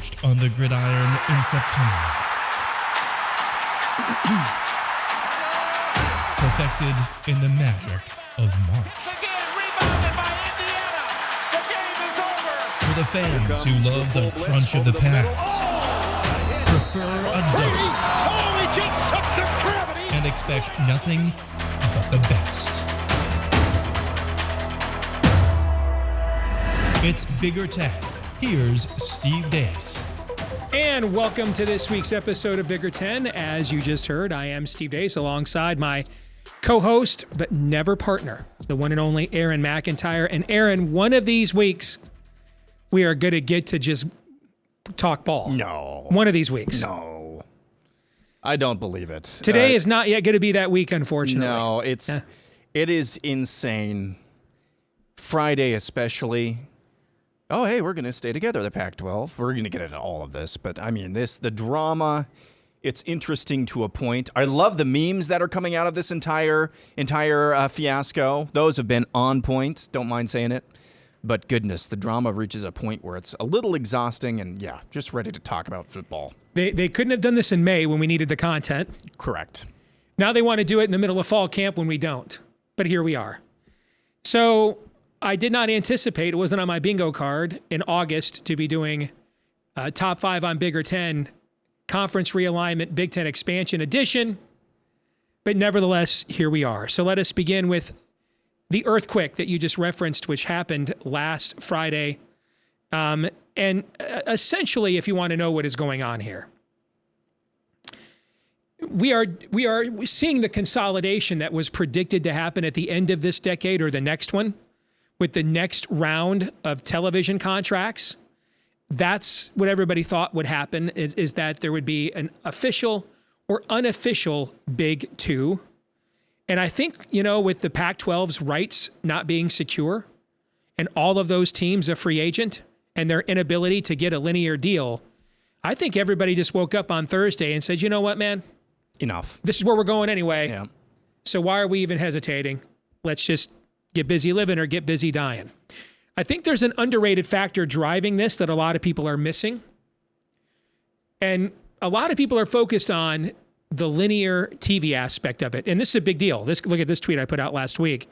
forged on the gridiron in September. Perfected in the magic of March. For the fans who love the crunch of the pads, prefer a dunk, and expect nothing but the best. It's Bigger 10. Here's Steve Dace. And welcome to this week's episode of Bigger 10. As you just heard, I am Steve Dace alongside my co-host, but never partner, the one and only Aaron McIntyre. And Aaron, one of these weeks, we are going to get to just talk ball. No. One of these weeks. No. I don't believe it. Today is not yet going to be that week, unfortunately. No, it is insane. Friday especially. Oh, hey, we're going to stay together, the Pac-12. We're going to get into all of this. But, I mean, the drama, it's interesting to a point. I love the memes that are coming out of this entire fiasco. Those have been on point. Don't mind saying it. But goodness, the drama reaches a point where it's a little exhausting and, yeah, just ready to talk about football. They couldn't have done this in May when we needed the content. Correct. Now they want to do it in the middle of fall camp when we don't. But here we are. So I did not anticipate, it wasn't on my bingo card in August, to be doing top 5 on Bigger 10 Conference Realignment Big Ten Expansion Edition. But nevertheless, here we are. So let us begin with the earthquake that you just referenced, which happened last Friday. And essentially, if you want to know what is going on here, we are seeing the consolidation that was predicted to happen at the end of this decade or the next one, with the next round of television contracts. That's what everybody thought would happen, is that there would be an official or unofficial Big Two. And I think, with the Pac-12's rights not being secure and all of those teams a free agent and their inability to get a linear deal, I think everybody just woke up on Thursday and said, you know what, man? Enough. This is where we're going anyway. Yeah. So why are we even hesitating? Let's just get busy living or get busy dying. I think there's an underrated factor driving this that a lot of people are missing. And a lot of people are focused on the linear TV aspect of it. And this is a big deal. Look at this tweet I put out last week.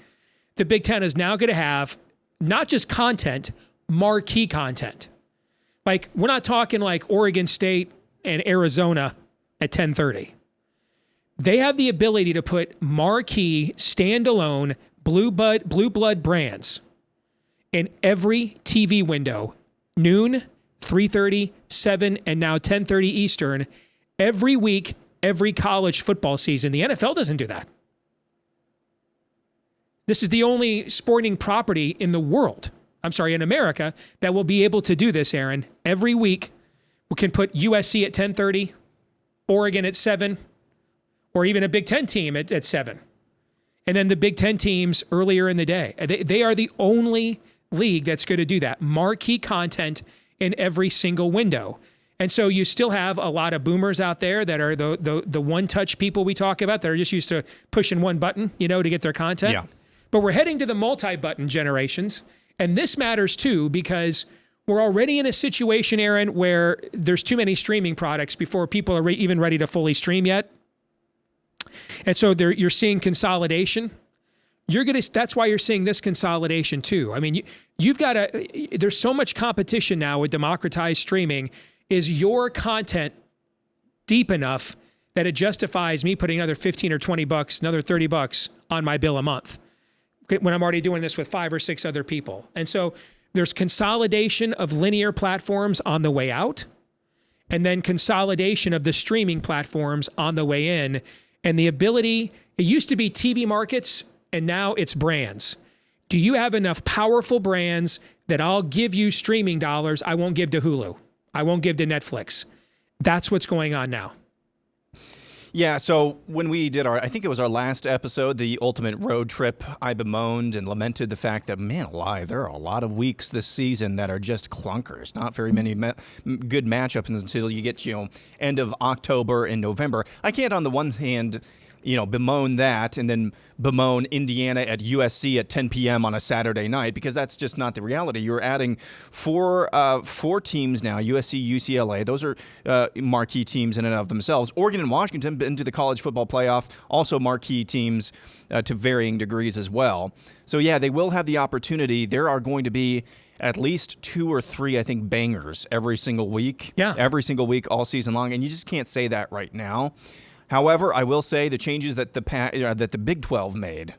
The Big Ten is now going to have not just content, marquee content. Like, we're not talking like Oregon State and Arizona at 10:30. They have the ability to put marquee, standalone, blue blood brands in every TV window, noon, 3:30, 7, and now 10:30 Eastern, every week, every college football season. The NFL doesn't do that. This is the only sporting property in the world, in America, that will be able to do this, Aaron. Every week, we can put USC at 10:30, Oregon at 7, or even a Big Ten team at 7. And then the Big Ten teams earlier in the day. They are the only league that's going to do that. Marquee content in every single window. And so you still have a lot of boomers out there that are the one-touch people we talk about that are just used to pushing one button, to get their content. Yeah. But we're heading to the multi-button generations. And this matters too, because we're already in a situation, Aaron, where there's too many streaming products before people are even ready to fully stream yet. And so you're seeing consolidation. That's why you're seeing this consolidation too. I mean, there's so much competition now with democratized streaming. Is your content deep enough that it justifies me putting another $15 or $20, another $30 on my bill a month when I'm already doing this with 5 or 6 other people? And so there's consolidation of linear platforms on the way out, and then consolidation of the streaming platforms on the way in. And the ability, it used to be TV markets, and now it's brands. Do you have enough powerful brands that I'll give you streaming dollars I won't give to Hulu? I won't give to Netflix. That's what's going on now. Yeah, so when we did I think it was our last episode, the ultimate road trip, I bemoaned and lamented the fact that, man alive, there are a lot of weeks this season that are just clunkers. Not very many good matchups until you get, end of October and November. I can't, on the one hand, bemoan that and then bemoan Indiana at USC at 10 p.m. on a Saturday night, because that's just not the reality. You're adding four teams now, USC, UCLA. Those are marquee teams in and of themselves. Oregon and Washington into the college football playoff, also marquee teams to varying degrees as well. So, yeah, they will have the opportunity. There are going to be at least 2 or 3, I think, bangers every single week. Yeah. Every single week all season long, and you just can't say that right now. However, I will say the changes that the Big 12 made.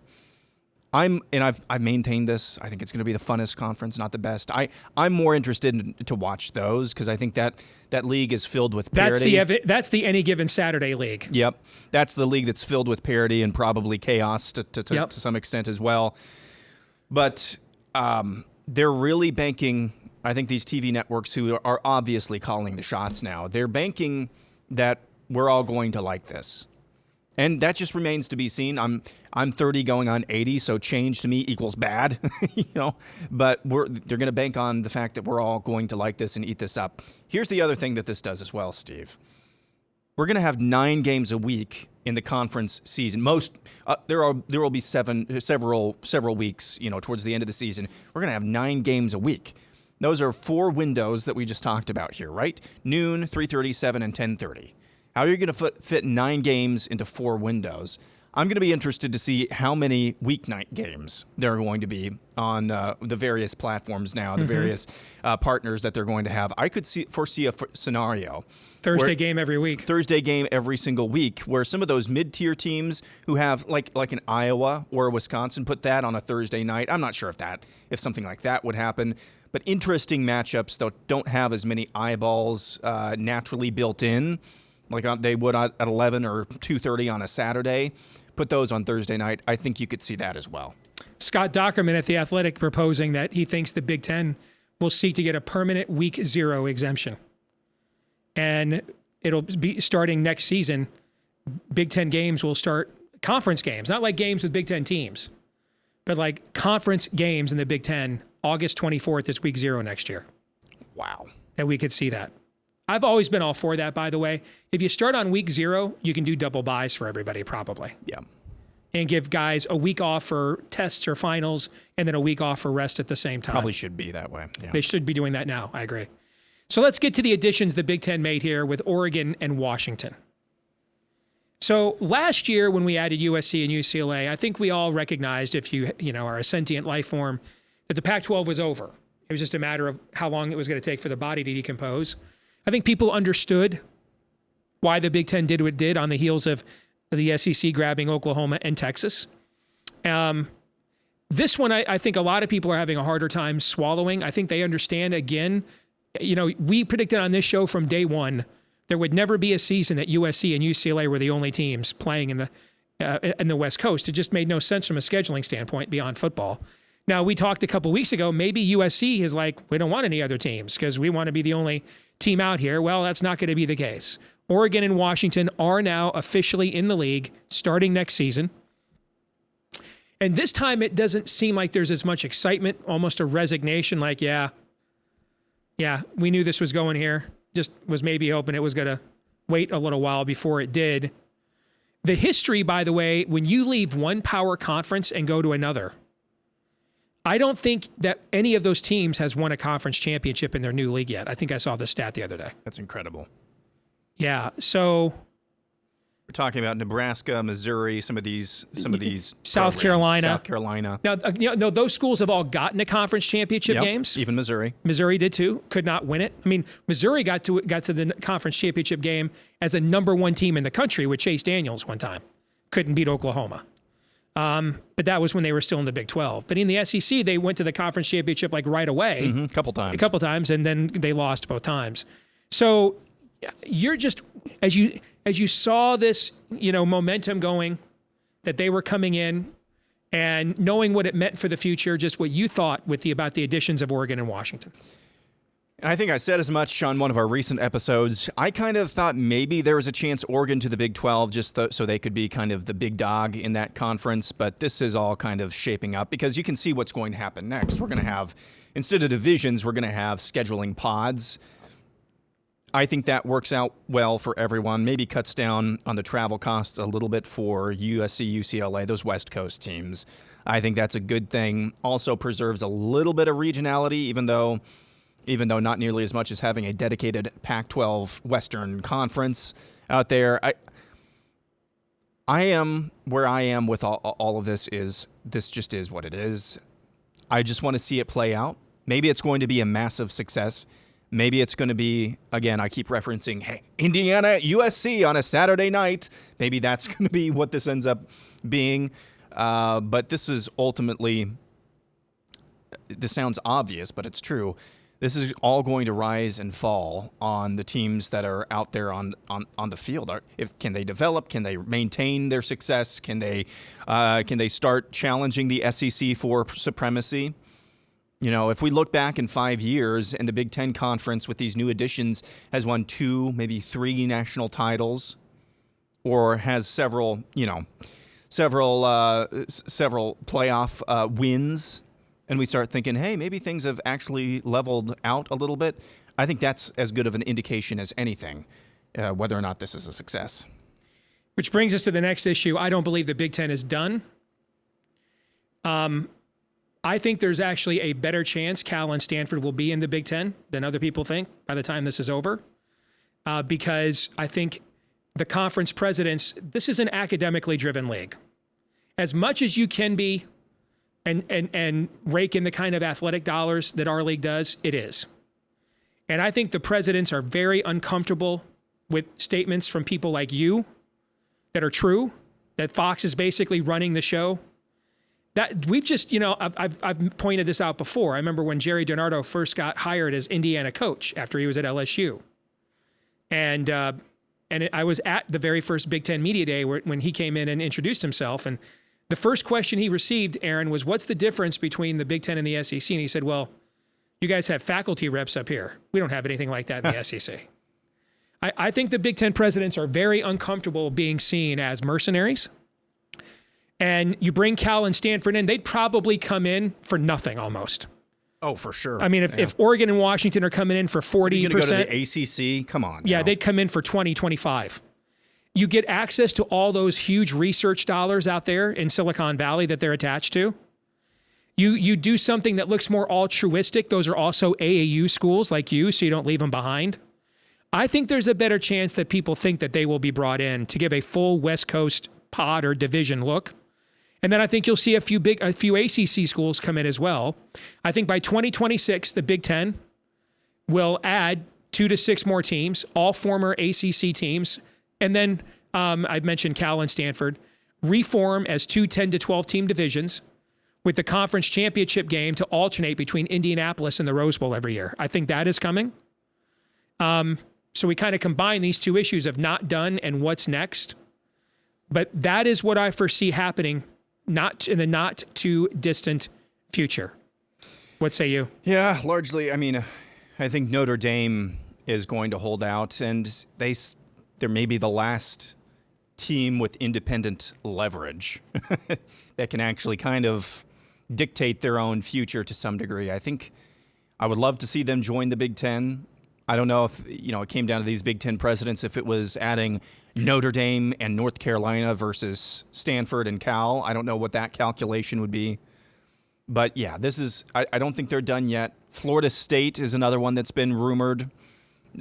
I've maintained this. I think it's going to be the funnest conference, not the best. I'm more interested to watch those because I think that league is filled with parity. That's the Any Given Saturday league. Yep, that's the league that's filled with parity and probably chaos to some extent as well. But they're really banking. I think these TV networks who are obviously calling the shots now, they're banking that we're all going to like this. And that just remains to be seen. I'm 30 going on 80, so change to me equals bad, But they're going to bank on the fact that we're all going to like this and eat this up. Here's the other thing that this does as well, Steve. We're going to have 9 games a week in the conference season. There will be several weeks, towards the end of the season. We're going to have 9 games a week. Those are 4 windows that we just talked about here, right? Noon, 3:30, 7, and 10:30. How are you going to fit 9 games into 4 windows? I'm going to be interested to see how many weeknight games there are going to be on the various platforms now, the various partners that they're going to have. I could foresee a scenario. Thursday game every week. Thursday game every single week, where some of those mid-tier teams who have, like an Iowa or Wisconsin, put that on a Thursday night. I'm not sure if something like that would happen. But interesting matchups that don't have as many eyeballs naturally built in, like they would at 11 or 2:30 on a Saturday. Put those on Thursday night. I think you could see that as well. Scott Dockerman at The Athletic proposing that he thinks the Big Ten will seek to get a permanent Week 0 exemption. And it'll be starting next season. Big Ten games will start, conference games, not like games with Big Ten teams, but like conference games in the Big Ten. August 24th is Week 0 next year. Wow. That we could see that. I've always been all for that, by the way. If you start on Week 0, you can do double buys for everybody, probably. Yeah. And give guys a week off for tests or finals, and then a week off for rest at the same time. Probably should be that way. Yeah. They should be doing that now. I agree. So let's get to the additions the Big Ten made here with Oregon and Washington. So last year when we added USC and UCLA, I think we all recognized, if you are a sentient life form, that the Pac-12 was over. It was just a matter of how long it was going to take for the body to decompose. I think people understood why the Big Ten did what it did on the heels of the SEC grabbing Oklahoma and Texas. This one, I think a lot of people are having a harder time swallowing. I think they understand, again, we predicted on this show from day one, there would never be a season that USC and UCLA were the only teams playing in the West Coast. It just made no sense from a scheduling standpoint beyond football. Now, we talked a couple weeks ago, maybe USC is like, we don't want any other teams because we want to be the only team out here. Well, that's not going to be the case. Oregon and Washington are now officially in the league starting next season. And this time it doesn't seem like there's as much excitement, almost a resignation, like, yeah, we knew this was going here. Just was maybe hoping it was going to wait a little while before it did. The history, by the way, when you leave one power conference and go to another, I don't think that any of those teams has won a conference championship in their new league yet. I think I saw the stat the other day. That's incredible. Yeah, so we're talking about Nebraska, Missouri, some of these South Carolina. Now, those schools have all gotten to conference championship games. Even Missouri. Missouri did too. Could not win it. I mean, Missouri got to the conference championship game as a number 1 team in the country with Chase Daniels one time. Couldn't beat Oklahoma. But that was when they were still in the Big 12. But in the SEC, they went to the conference championship like right away. A couple times, and then they lost both times. So you're just, as you saw this, momentum going, that they were coming in, and knowing what it meant for the future, just what you thought about the additions of Oregon and Washington. I think I said as much on one of our recent episodes. I kind of thought maybe there was a chance Oregon to the Big 12 just so they could be kind of the big dog in that conference. But this is all kind of shaping up because you can see what's going to happen next. We're going to have, instead of divisions, we're going to have scheduling pods. I think that works out well for everyone. Maybe cuts down on the travel costs a little bit for USC, UCLA, those West Coast teams. I think that's a good thing. Also preserves a little bit of regionality, even though not nearly as much as having a dedicated Pac-12 Western Conference out there. I am where I am with all of this just is what it is. I just want to see it play out. Maybe it's going to be a massive success. Maybe it's going to be, again, I keep referencing, hey, Indiana, USC on a Saturday night. Maybe that's going to be what this ends up being. But this is ultimately, this sounds obvious, but it's true. This is all going to rise and fall on the teams that are out there on the field. Can they develop? Can they maintain their success? Can they start challenging the SEC for supremacy? You know, if we look back in 5 years and the Big Ten Conference with these new additions has won 2, maybe 3 national titles, or has several playoff wins, and we start thinking, hey, maybe things have actually leveled out a little bit, I think that's as good of an indication as anything, whether or not this is a success. Which brings us to the next issue. I don't believe the Big Ten is done. I think there's actually a better chance Cal and Stanford will be in the Big Ten than other people think by the time this is over, because I think the conference presidents, this is an academically driven league. As much as you can be and rake in the kind of athletic dollars that our league does, it is. And I think the presidents are very uncomfortable with statements from people like you that are true, that Fox is basically running the show. That we've just, I've pointed this out before. I remember when Jerry DiNardo first got hired as Indiana coach after he was at LSU. And I was at the very first Big Ten Media Day when he came in and introduced himself. And the first question he received, Aaron, was, what's the difference between the Big Ten and the SEC? And he said, well, you guys have faculty reps up here. We don't have anything like that in the SEC. I think the Big Ten presidents are very uncomfortable being seen as mercenaries. And you bring Cal and Stanford in, they'd probably come in for nothing almost. Oh, for sure. I mean, if Oregon and Washington are coming in for 40%. You're going to go to the ACC? Come on. Yeah, they'd come in for 20, 25. You get access to all those huge research dollars out there in Silicon Valley that they're attached to. You do something that looks more altruistic. Those are also AAU schools like you, so you don't leave them behind. I think there's a better chance that people think that they will be brought in to give a full West Coast pod or division look. And then I think you'll see a few ACC schools come in as well. I think by 2026, the Big Ten will add 2 to 6 more teams, all former ACC teams. And then I mentioned Cal and Stanford, reform as 2 10 to 12 team divisions with the conference championship game to alternate between Indianapolis and the Rose Bowl every year. I think that is coming. So we kind of combine these two issues of not done and what's next. But that is what I foresee happening not in the not too distant future. What say you? Yeah, largely. I mean, I think Notre Dame is going to hold out, and they're maybe the last team with independent leverage that can actually kind of dictate their own future to some degree. I think I would love to see them join the Big Ten. I don't know if, it came down to these Big Ten presidents, if it was adding Notre Dame and North Carolina versus Stanford and Cal. I don't know what that calculation would be. But yeah, I don't think they're done yet. Florida State is another one that's been rumored.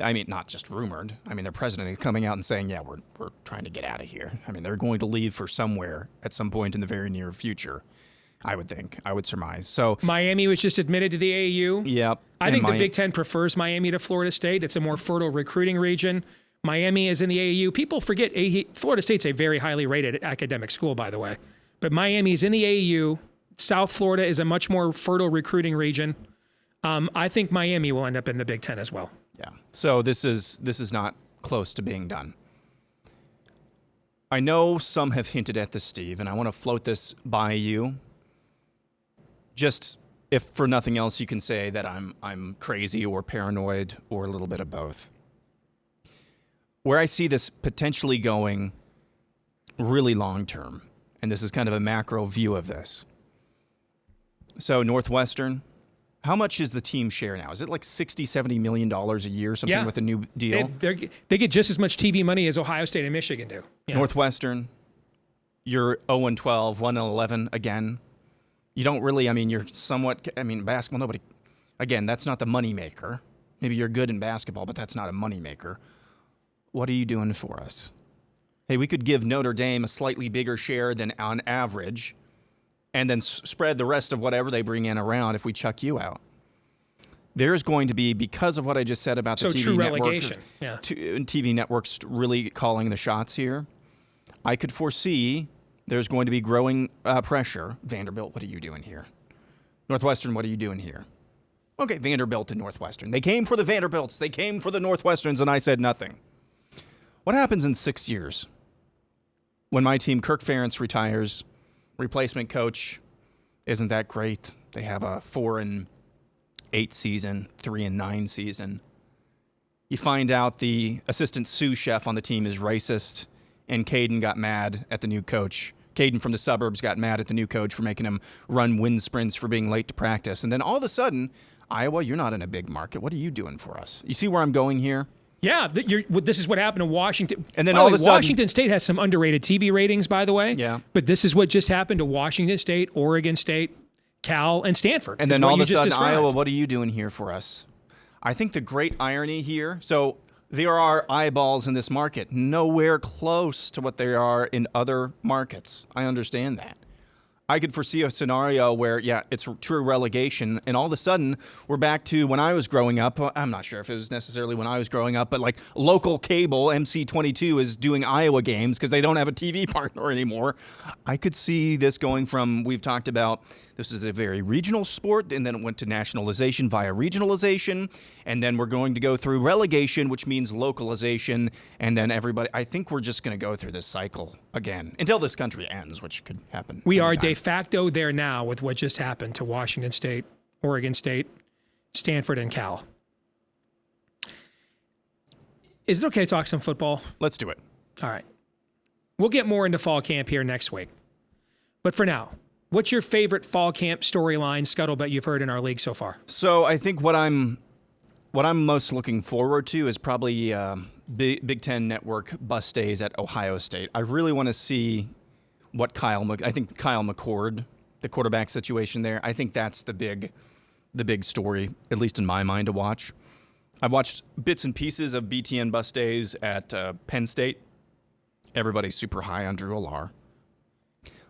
I mean, not just rumored. I mean, their president is coming out and saying, yeah, we're trying to get out of here. I mean, they're going to leave for somewhere at some point in the very near future. I would surmise. So Miami was just admitted to the AAU. Yep. I think the Big Ten prefers Miami to Florida State. It's a more fertile recruiting region. Miami is in the AAU. People forget Florida State's a very highly rated academic school, by the way. But Miami is in the AAU. South Florida is a much more fertile recruiting region. I think Miami will end up in the Big Ten as well. Yeah. So this is not close to being done. I know some have hinted at this, Steve, and I want to float this by you. Just if for nothing else, you can say that I'm crazy or paranoid or a little bit of both. Where I see this potentially going really long term, and this is kind of a macro view of this. So Northwestern, How much is the team share now? Is it like $60, $70 million a year, something with a new deal? They get just as much TV money as Ohio State and Michigan do. Yeah. Northwestern, you're 0-12, 1-11 again. You don't really, you're somewhat, basketball, nobody, again, that's not the moneymaker. Maybe you're good in basketball, but that's not a moneymaker. What are you doing for us? Hey, we could give Notre Dame a slightly bigger share than on average, and then spread the rest of whatever they bring in around if we chuck you out. There's going to be, because of what I just said about the TV network, relegation. TV networks really calling the shots here, I could foresee there's going to be growing pressure. Vanderbilt, what are you doing here? Northwestern, what are you doing here? Okay, Vanderbilt and Northwestern. They came for the Vanderbilts. They came for the Northwesterns, and I said nothing. What happens in 6 years? When my team, Kirk Ferentz, retires, replacement coach isn't that great. They have a 4-8 season, 3-9 season. You find out the assistant sous chef on the team is racist, and Caden got mad at the new coach. Caden from the suburbs got mad at the new coach for making him run wind sprints for being late to practice. And then all of a sudden, Iowa, you're not in a big market. What are you doing for us? You see where I'm going here? Yeah, this is what happened to Washington. And then all of a sudden, Washington State has some underrated TV ratings, by the way. Yeah. But this is what just happened to Washington State, Oregon State, Cal, and Stanford. And then all of a sudden, Iowa, what are you doing here for us? I think the great irony here, so there are eyeballs in this market, nowhere close to what there are in other markets. I understand that. I could foresee a scenario where, it's true relegation, and all of a sudden, we're back to when I was growing up. I'm not sure if it was necessarily when I was growing up, but like local cable, MC22 is doing Iowa games because they don't have a TV partner anymore. I could see this going from, we've talked about, this is a very regional sport, and then it went to nationalization via regionalization, and then we're going to go through relegation, which means localization, and then everybody, I think we're just going to go through this cycle again until this country ends, which could happen. We are de facto there now with what just happened to Washington State, Oregon State, Stanford, and Cal. Is it okay to talk some football? Let's do it. All right. We'll get more into fall camp here next week. But for now, what's your favorite fall camp storyline, scuttlebutt you've heard in our league so far? So I think what I'm most looking forward to is probably Big Ten Network bus days at Ohio State. I really want to see what Kyle McCord, the quarterback situation there. I think that's the big story, at least in my mind, to watch. I've watched bits and pieces of BTN bus days at Penn State. Everybody's super high on Drew Allar.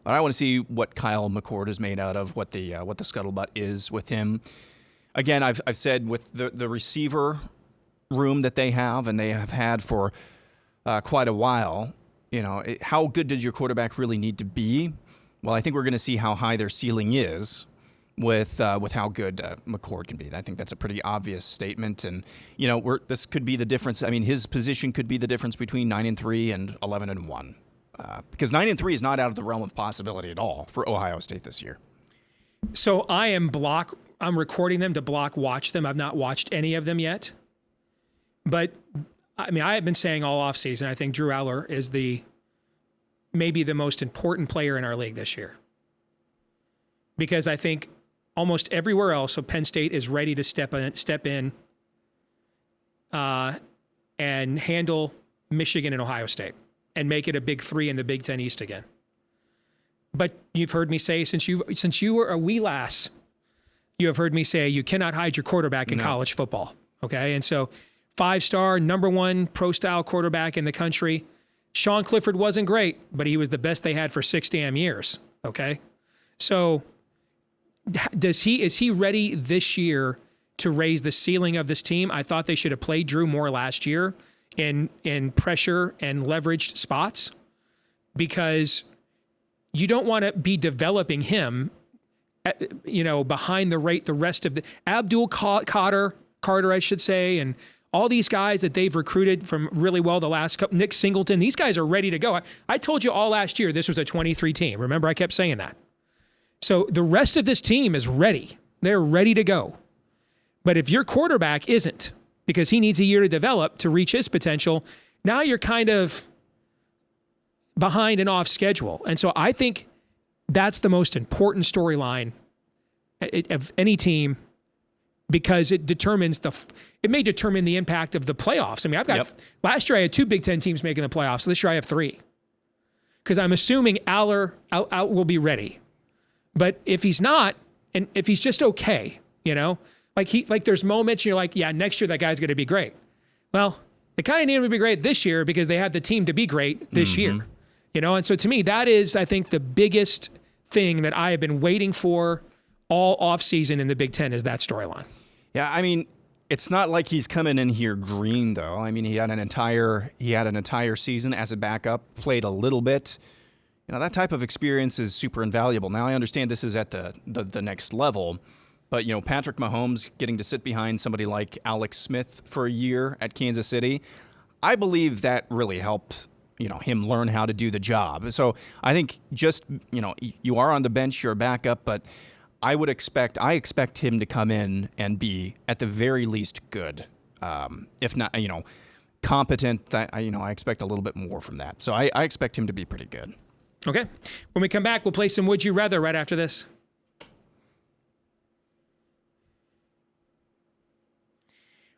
But I want to see what Kyle McCord is made out of, what the scuttlebutt is with him. Again, I've said with the receiver room that they have, and they have had for quite a while, how good does your quarterback really need to be? Well, I think we're going to see how high their ceiling is with how good McCord can be. I think that's a pretty obvious statement, and this could be the difference. I mean, his position could be the difference between 9-3 and 11-1, because 9-3 is not out of the realm of possibility at all for Ohio State this year. So I'm recording them to block watch them. I've not watched any of them yet, but I have been saying all offseason, I think Drew Allar is maybe the most important player in our league this year. Because I think almost everywhere else, so Penn State is ready to step in and handle Michigan and Ohio State and make it a big three in the Big Ten East again. But you've heard me say, since you were a wee lass, you have heard me say you cannot hide your quarterback in college football. Okay, and so 5-star, number one pro-style quarterback in the country. Sean Clifford wasn't great, but he was the best they had for 6 damn years, okay? So is he ready this year to raise the ceiling of this team? I thought they should have played Drew more last year in pressure and leveraged spots, because you don't want to be developing him behind the rest of the Abdul Carter, I should say, and all these guys that they've recruited from really well the last couple, Nick Singleton, these guys are ready to go. I told you all last year this was a 23 team. Remember, I kept saying that. So the rest of this team is ready. They're ready to go. But if your quarterback isn't, because he needs a year to develop to reach his potential, now you're kind of behind and off schedule. And so I think that's the most important storyline of any team because it may determine the impact of the playoffs. I mean, last year I had 2 Big Ten teams making the playoffs. This year I have 3. Because I'm assuming Aller out will be ready. But if he's not, and if he's just okay, like there's moments you're like, yeah, next year that guy's going to be great. Well, they kind of need him to be great this year because they have the team to be great this year. And so to me, that is, I think, the biggest thing that I have been waiting for all offseason in the Big Ten is that storyline. Yeah, I mean, it's not like he's coming in here green, though. I mean, he had an entire season as a backup, played a little bit. That type of experience is super invaluable. Now, I understand this is at the next level, but, Patrick Mahomes getting to sit behind somebody like Alex Smith for a year at Kansas City, I believe that really helped, him learn how to do the job. So I think just, you are on the bench, you're a backup, but I expect him to come in and be at the very least good, if not, competent. I expect a little bit more from that. So I expect him to be pretty good. Okay. When we come back, we'll play some Would You Rather right after this.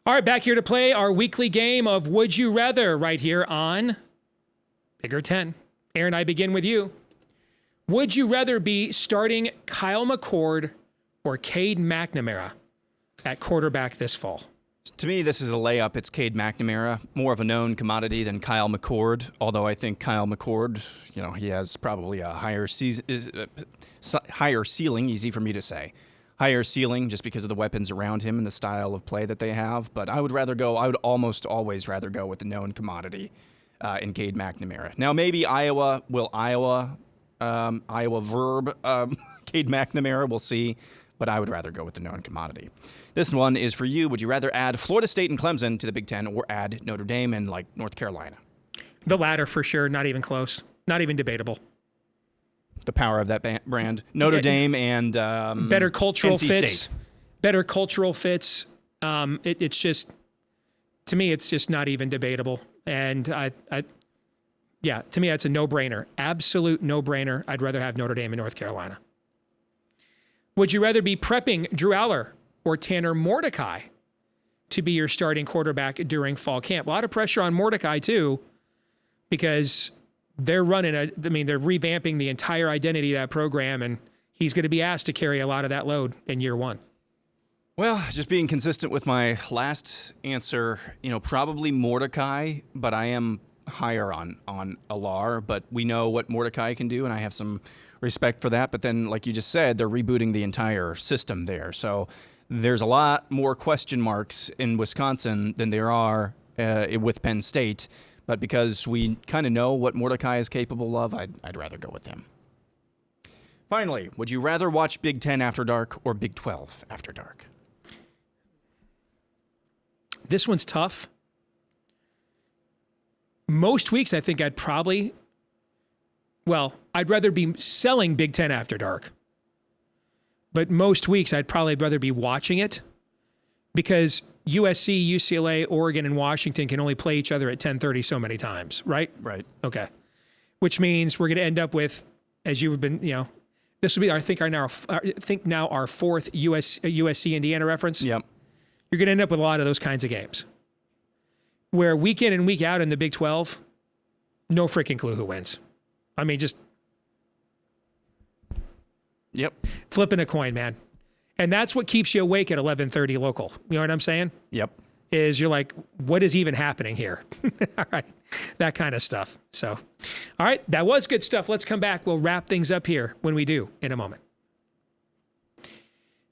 All right, back here to play our weekly game of Would You Rather right here on Bigger 10. Aaron, I begin with you. Would you rather be starting Kyle McCord or Cade McNamara at quarterback this fall? To me, this is a layup. It's Cade McNamara, more of a known commodity than Kyle McCord, although I think Kyle McCord, he has probably a higher ceiling, easy for me to say. Higher ceiling just because of the weapons around him and the style of play that they have. But I would almost always rather go with the known commodity in Cade McNamara. Now, maybe Iowa verb Cade McNamara, we'll see. But I would rather go with the known commodity. This one is for you. Would you rather add Florida State and Clemson to the Big Ten or add Notre Dame and North Carolina? The latter for sure. Not even close. Not even debatable. The power of that brand. Notre Dame and better cultural NC fits. State. Better cultural fits. It's just, to me, it's just not even debatable. And to me, that's a no-brainer. Absolute no-brainer. I'd rather have Notre Dame and North Carolina. Would you rather be prepping Drew Aller or Tanner Mordecai to be your starting quarterback during fall camp? A lot of pressure on Mordecai, too, because they're revamping the entire identity of that program, and he's going to be asked to carry a lot of that load in year one. Well, just being consistent with my last answer, probably Mordecai, but I am higher on Aller, but we know what Mordecai can do, and I have some respect for that. But then, like you just said, they're rebooting the entire system there. So there's a lot more question marks in Wisconsin than there are with Penn State. But because we kind of know what Mordecai is capable of, I'd rather go with him. Finally, would you rather watch Big 10 After Dark or Big 12 After Dark? This one's tough. Most weeks, I think I'd rather be selling Big 10 After Dark. But most weeks, I'd probably rather be watching it because USC, UCLA, Oregon, and Washington can only play each other at 10:30 so many times, right? Right. Okay. Which means we're going to end up with, as you've been, this will be, I think now our fourth USC Indiana reference. Yep. You're going to end up with a lot of those kinds of games where week in and week out in the Big 12, no freaking clue who wins. I mean, just flipping a coin, man. And that's what keeps you awake at 11:30 local. You know what I'm saying? Yep. Is you're like, what is even happening here? All right. That kind of stuff. So, all right. That was good stuff. Let's come back. We'll wrap things up here when we do in a moment.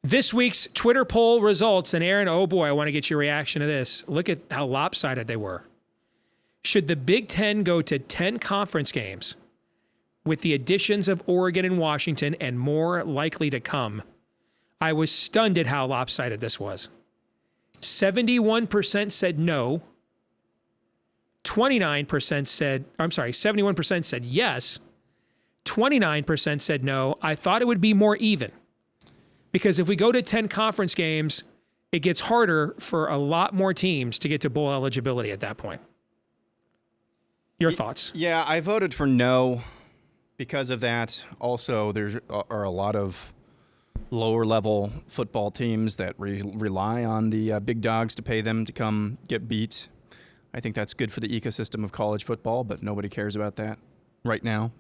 This week's Twitter poll results, and Aaron, oh boy, I want to get your reaction to this. Look at how lopsided they were. Should the Big Ten go to 10 conference games with the additions of Oregon and Washington and more likely to come? I was stunned at how lopsided this was. 71% said no. 71% said yes. 29% said no. I thought it would be more even. Because if we go to 10 conference games, it gets harder for a lot more teams to get to bowl eligibility at that point. Your thoughts? Yeah, I voted for no because of that. Also, there are a lot of lower level football teams that rely on the big dogs to pay them to come get beat. I think that's good for the ecosystem of college football, but nobody cares about that right now.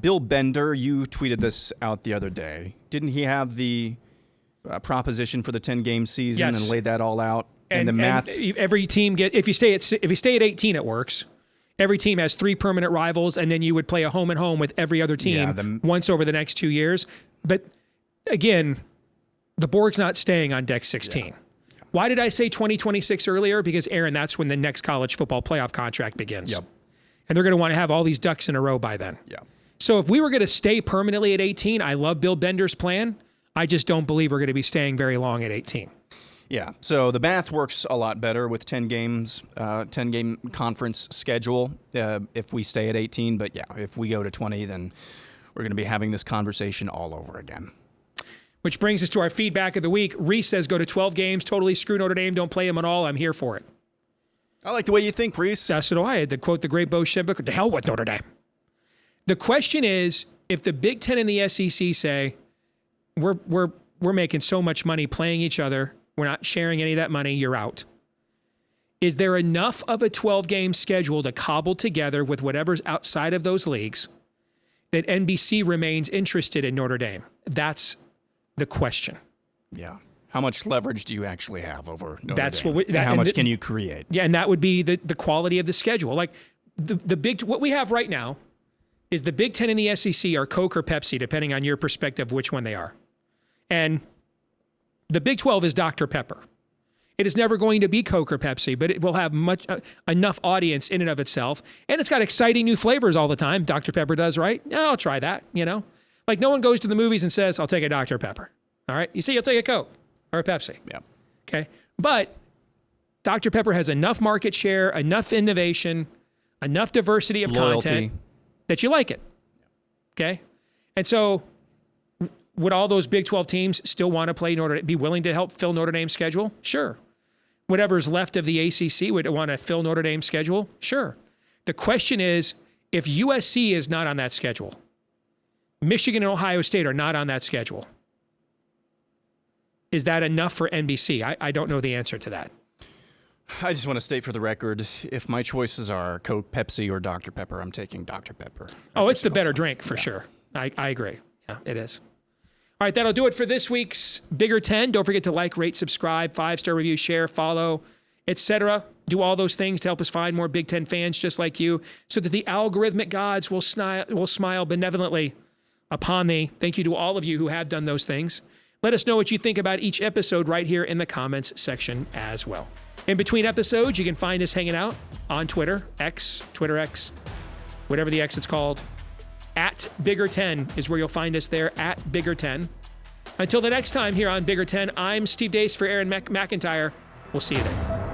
Bill Bender, you tweeted this out the other day. Didn't he have the proposition for the 10-game season and laid that all out? And the math. And every team if you stay at 18, it works. Every team has 3 permanent rivals, and then you would play a home and home with every other team once over the next 2 years. But again, the Borg's not staying on deck 16. Yeah. Why did I say 2026 earlier? Because, Aaron, that's when the next college football playoff contract begins. Yep. And they're going to want to have all these ducks in a row by then. Yeah. So if we were going to stay permanently at 18, I love Bill Bender's plan. I just don't believe we're going to be staying very long at 18. Yeah, so the math works a lot better with 10 games, 10-game conference schedule if we stay at 18. But yeah, if we go to 20, then we're going to be having this conversation all over again. Which brings us to our feedback of the week. Reese says, go to 12 games, totally screw Notre Dame, don't play them at all. I'm here for it. I like the way you think, Reese. So do I. had to quote the great Bo Schembechler, to hell with Notre Dame. The question is, if the Big Ten and the SEC say, we're making so much money playing each other, we're not sharing any of that money, you're out. Is there enough of a 12-game schedule to cobble together with whatever's outside of those leagues that NBC remains interested in Notre Dame? That's the question. Yeah. How much leverage do you actually have over Notre Dame? How much can you create? Yeah, and that would be the quality of the schedule. Like what we have right now is the Big Ten and the SEC are Coke or Pepsi, depending on your perspective which one they are. And the Big 12 is Dr. Pepper. It is never going to be Coke or Pepsi, but it will have enough audience in and of itself. And it's got exciting new flavors all the time. Dr. Pepper does, right? Yeah, I'll try that, Like no one goes to the movies and says, I'll take a Dr. Pepper. All right? You see, you'll take a Coke or a Pepsi. Yeah. Okay? But Dr. Pepper has enough market share, enough innovation, enough diversity of content that you like it. Okay? And so would all those Big 12 teams still want to play be willing to help fill Notre Dame's schedule? Sure. Whatever's left of the ACC would want to fill Notre Dame's schedule? Sure. The question is, if USC is not on that schedule, Michigan and Ohio State are not on that schedule, is that enough for NBC? I don't know the answer to that. I just want to state for the record, if my choices are Coke, Pepsi, or Dr. Pepper, I'm taking Dr. Pepper. Oh, it's the better drink for sure. I agree. Yeah, it is. All right, that'll do it for this week's Bigger 10. Don't forget to like, rate, subscribe, 5-star review, share, follow, etc. Do all those things to help us find more Big Ten fans just like you so that the algorithmic gods will smile benevolently upon thee. Thank you to all of you who have done those things. Let us know what you think about each episode right here in the comments section as well. In between episodes, you can find us hanging out on Twitter X, whatever the X it's called. At Bigger 10 is where you'll find us there, at Bigger 10. Until the next time here on Bigger 10, I'm Steve Deace for Aaron McIntyre. We'll see you there.